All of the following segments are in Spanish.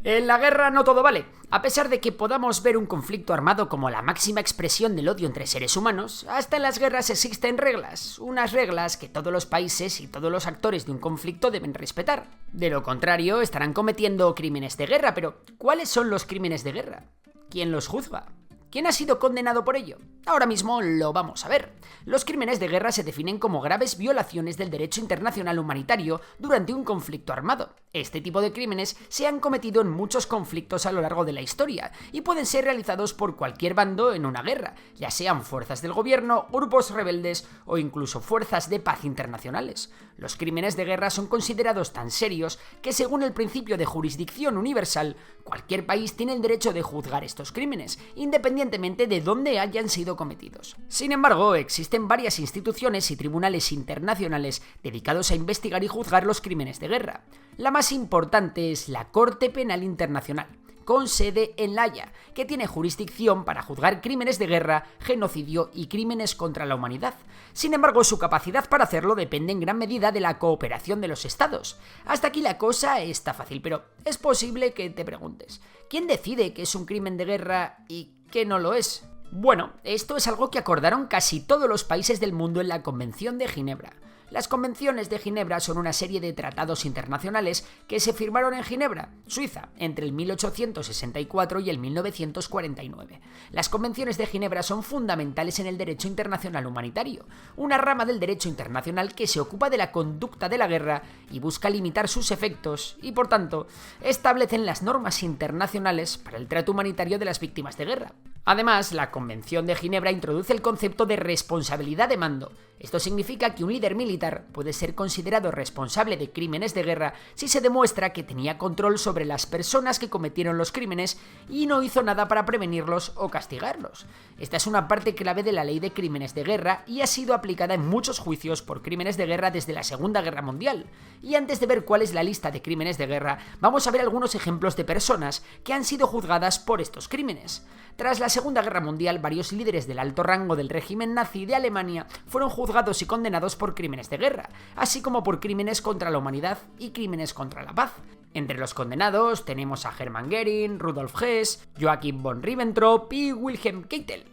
En la guerra no todo vale. A pesar de que podamos ver un conflicto armado como la máxima expresión del odio entre seres humanos, hasta en las guerras existen reglas, unas reglas que todos los países y todos los actores de un conflicto deben respetar. De lo contrario, estarán cometiendo crímenes de guerra, pero ¿cuáles son los crímenes de guerra? ¿Quién los juzga? ¿Quién ha sido condenado por ello? Ahora mismo lo vamos a ver. Los crímenes de guerra se definen como graves violaciones del derecho internacional humanitario durante un conflicto armado. Este tipo de crímenes se han cometido en muchos conflictos a lo largo de la historia y pueden ser realizados por cualquier bando en una guerra, ya sean fuerzas del gobierno, grupos rebeldes o incluso fuerzas de paz internacionales. Los crímenes de guerra son considerados tan serios que, según el principio de jurisdicción universal, cualquier país tiene el derecho de juzgar estos crímenes, independientemente de dónde hayan sido cometidos. Sin embargo, existen varias instituciones y tribunales internacionales dedicados a investigar y juzgar los crímenes de guerra. La más importante es la Corte Penal Internacional, con sede en La Haya, que tiene jurisdicción para juzgar crímenes de guerra, genocidio y crímenes contra la humanidad. Sin embargo, su capacidad para hacerlo depende en gran medida de la cooperación de los estados. Hasta aquí la cosa está fácil, pero es posible que te preguntes, ¿quién decide qué es un crimen de guerra y qué no lo es? Bueno, esto es algo que acordaron casi todos los países del mundo en la Convención de Ginebra. Las Convenciones de Ginebra son una serie de tratados internacionales que se firmaron en Ginebra, Suiza, entre el 1864 y el 1949. Las Convenciones de Ginebra son fundamentales en el derecho internacional humanitario, una rama del derecho internacional que se ocupa de la conducta de la guerra y busca limitar sus efectos y, por tanto, establecen las normas internacionales para el trato humanitario de las víctimas de guerra. Además, la Convención de Ginebra introduce el concepto de responsabilidad de mando. Esto significa que un líder militar puede ser considerado responsable de crímenes de guerra si se demuestra que tenía control sobre las personas que cometieron los crímenes y no hizo nada para prevenirlos o castigarlos. Esta es una parte clave de la ley de crímenes de guerra y ha sido aplicada en muchos juicios por crímenes de guerra desde la Segunda Guerra Mundial. Y antes de ver cuál es la lista de crímenes de guerra, vamos a ver algunos ejemplos de personas que han sido juzgadas por estos crímenes. Tras la Segunda Guerra Mundial, varios líderes del alto rango del régimen nazi de Alemania fueron juzgados y condenados por crímenes de guerra, así como por crímenes contra la humanidad y crímenes contra la paz. Entre los condenados tenemos a Hermann Göring, Rudolf Hess, Joachim von Ribbentrop y Wilhelm Keitel.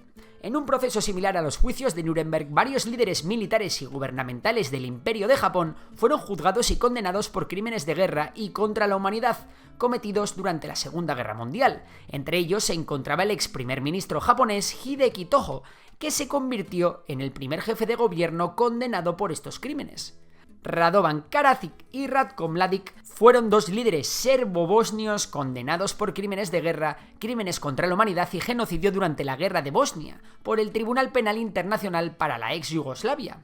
En un proceso similar a los juicios de Nuremberg, varios líderes militares y gubernamentales del Imperio de Japón fueron juzgados y condenados por crímenes de guerra y contra la humanidad cometidos durante la Segunda Guerra Mundial. Entre ellos se encontraba el ex primer ministro japonés Hideki Tojo, que se convirtió en el primer jefe de gobierno condenado por estos crímenes. Radovan Karadzic y Ratko Mladic fueron dos líderes serbo-bosnios condenados por crímenes de guerra, crímenes contra la humanidad y genocidio durante la Guerra de Bosnia, por el Tribunal Penal Internacional para la ex Yugoslavia.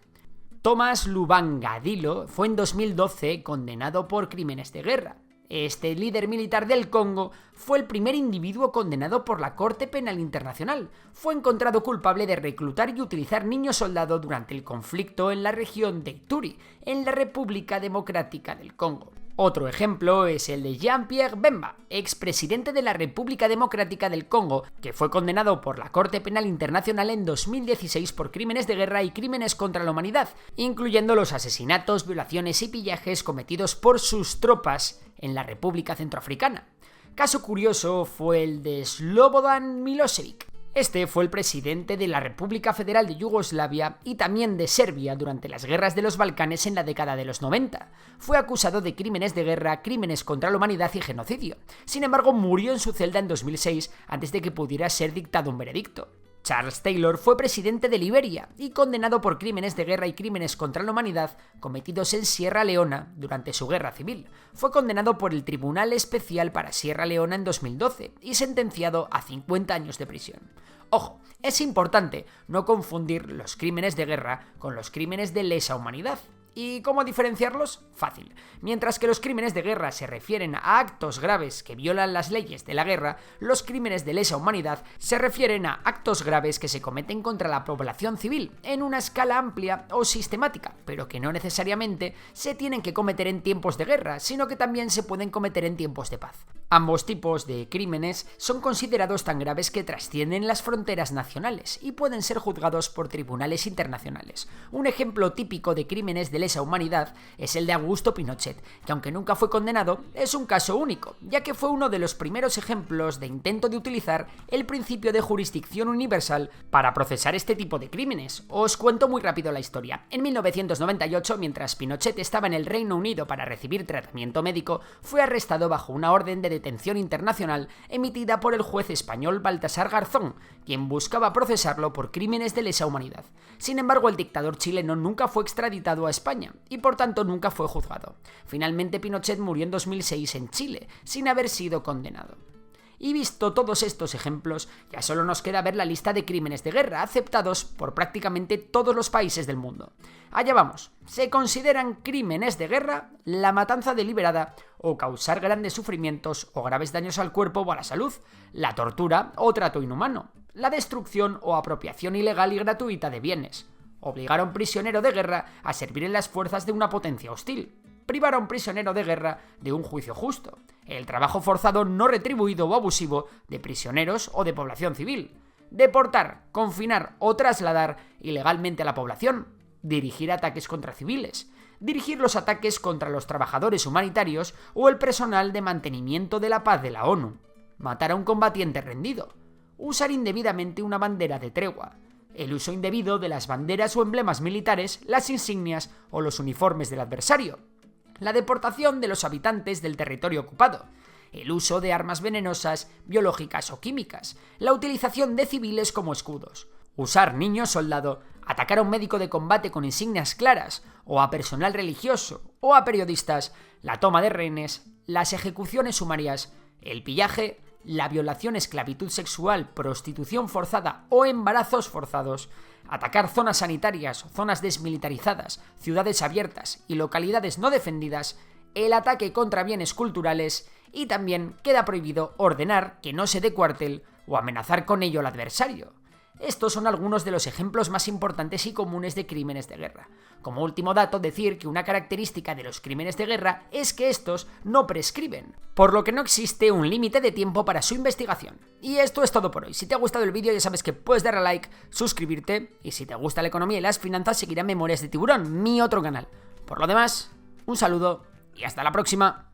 Tomás Lubanga-Dilo fue en 2012 condenado por crímenes de guerra. Este líder militar del Congo fue el primer individuo condenado por la Corte Penal Internacional. Fue encontrado culpable de reclutar y utilizar niños soldado durante el conflicto en la región de Ituri, en la República Democrática del Congo. Otro ejemplo es el de Jean-Pierre Bemba, expresidente de la República Democrática del Congo, que fue condenado por la Corte Penal Internacional en 2016 por crímenes de guerra y crímenes contra la humanidad, incluyendo los asesinatos, violaciones y pillajes cometidos por sus tropas en la República Centroafricana. Caso curioso fue el de Slobodan Milosevic. Este fue el presidente de la República Federal de Yugoslavia y también de Serbia durante las guerras de los Balcanes en la década de los 90. Fue acusado de crímenes de guerra, crímenes contra la humanidad y genocidio. Sin embargo, murió en su celda en 2006 antes de que pudiera ser dictado un veredicto. Charles Taylor fue presidente de Liberia y condenado por crímenes de guerra y crímenes contra la humanidad cometidos en Sierra Leona durante su guerra civil. Fue condenado por el Tribunal Especial para Sierra Leona en 2012 y sentenciado a 50 años de prisión. Ojo, es importante no confundir los crímenes de guerra con los crímenes de lesa humanidad. ¿Y cómo diferenciarlos? Fácil. Mientras que los crímenes de guerra se refieren a actos graves que violan las leyes de la guerra, los crímenes de lesa humanidad se refieren a actos graves que se cometen contra la población civil en una escala amplia o sistemática, pero que no necesariamente se tienen que cometer en tiempos de guerra, sino que también se pueden cometer en tiempos de paz. Ambos tipos de crímenes son considerados tan graves que trascienden las fronteras nacionales y pueden ser juzgados por tribunales internacionales. Un ejemplo típico de crímenes de lesa humanidad es el de Augusto Pinochet, que aunque nunca fue condenado, es un caso único, ya que fue uno de los primeros ejemplos de intento de utilizar el principio de jurisdicción universal para procesar este tipo de crímenes. Os cuento muy rápido la historia. En 1998, mientras Pinochet estaba en el Reino Unido para recibir tratamiento médico, fue arrestado bajo una orden de detención internacional emitida por el juez español Baltasar Garzón, quien buscaba procesarlo por crímenes de lesa humanidad. Sin embargo, el dictador chileno nunca fue extraditado a España y por tanto nunca fue juzgado. Finalmente, Pinochet murió en 2006 en Chile, sin haber sido condenado. Y visto todos estos ejemplos, ya solo nos queda ver la lista de crímenes de guerra aceptados por prácticamente todos los países del mundo. Allá vamos, se consideran crímenes de guerra la matanza deliberada o causar grandes sufrimientos o graves daños al cuerpo o a la salud, la tortura o trato inhumano, la destrucción o apropiación ilegal y gratuita de bienes, obligar a un prisionero de guerra a servir en las fuerzas de una potencia hostil, privar a un prisionero de guerra de un juicio justo, el trabajo forzado no retribuido o abusivo de prisioneros o de población civil, deportar, confinar o trasladar ilegalmente a la población, dirigir ataques contra civiles, dirigir los ataques contra los trabajadores humanitarios o el personal de mantenimiento de la paz de la ONU, matar a un combatiente rendido, usar indebidamente una bandera de tregua, el uso indebido de las banderas o emblemas militares, las insignias o los uniformes del adversario, la deportación de los habitantes del territorio ocupado, el uso de armas venenosas, biológicas o químicas, la utilización de civiles como escudos, usar niños soldado, atacar a un médico de combate con insignias claras, o a personal religioso, o a periodistas, la toma de rehenes, las ejecuciones sumarias, el pillaje, la violación, esclavitud sexual, prostitución forzada o embarazos forzados, atacar zonas sanitarias, zonas desmilitarizadas, ciudades abiertas y localidades no defendidas, el ataque contra bienes culturales y también queda prohibido ordenar que no se dé cuartel o amenazar con ello al adversario. Estos son algunos de los ejemplos más importantes y comunes de crímenes de guerra. Como último dato, decir que una característica de los crímenes de guerra es que estos no prescriben, por lo que no existe un límite de tiempo para su investigación. Y esto es todo por hoy. Si te ha gustado el vídeo ya sabes que puedes darle a like, suscribirte y si te gusta la economía y las finanzas seguirá Memorias de Tiburón, mi otro canal. Por lo demás, un saludo y hasta la próxima.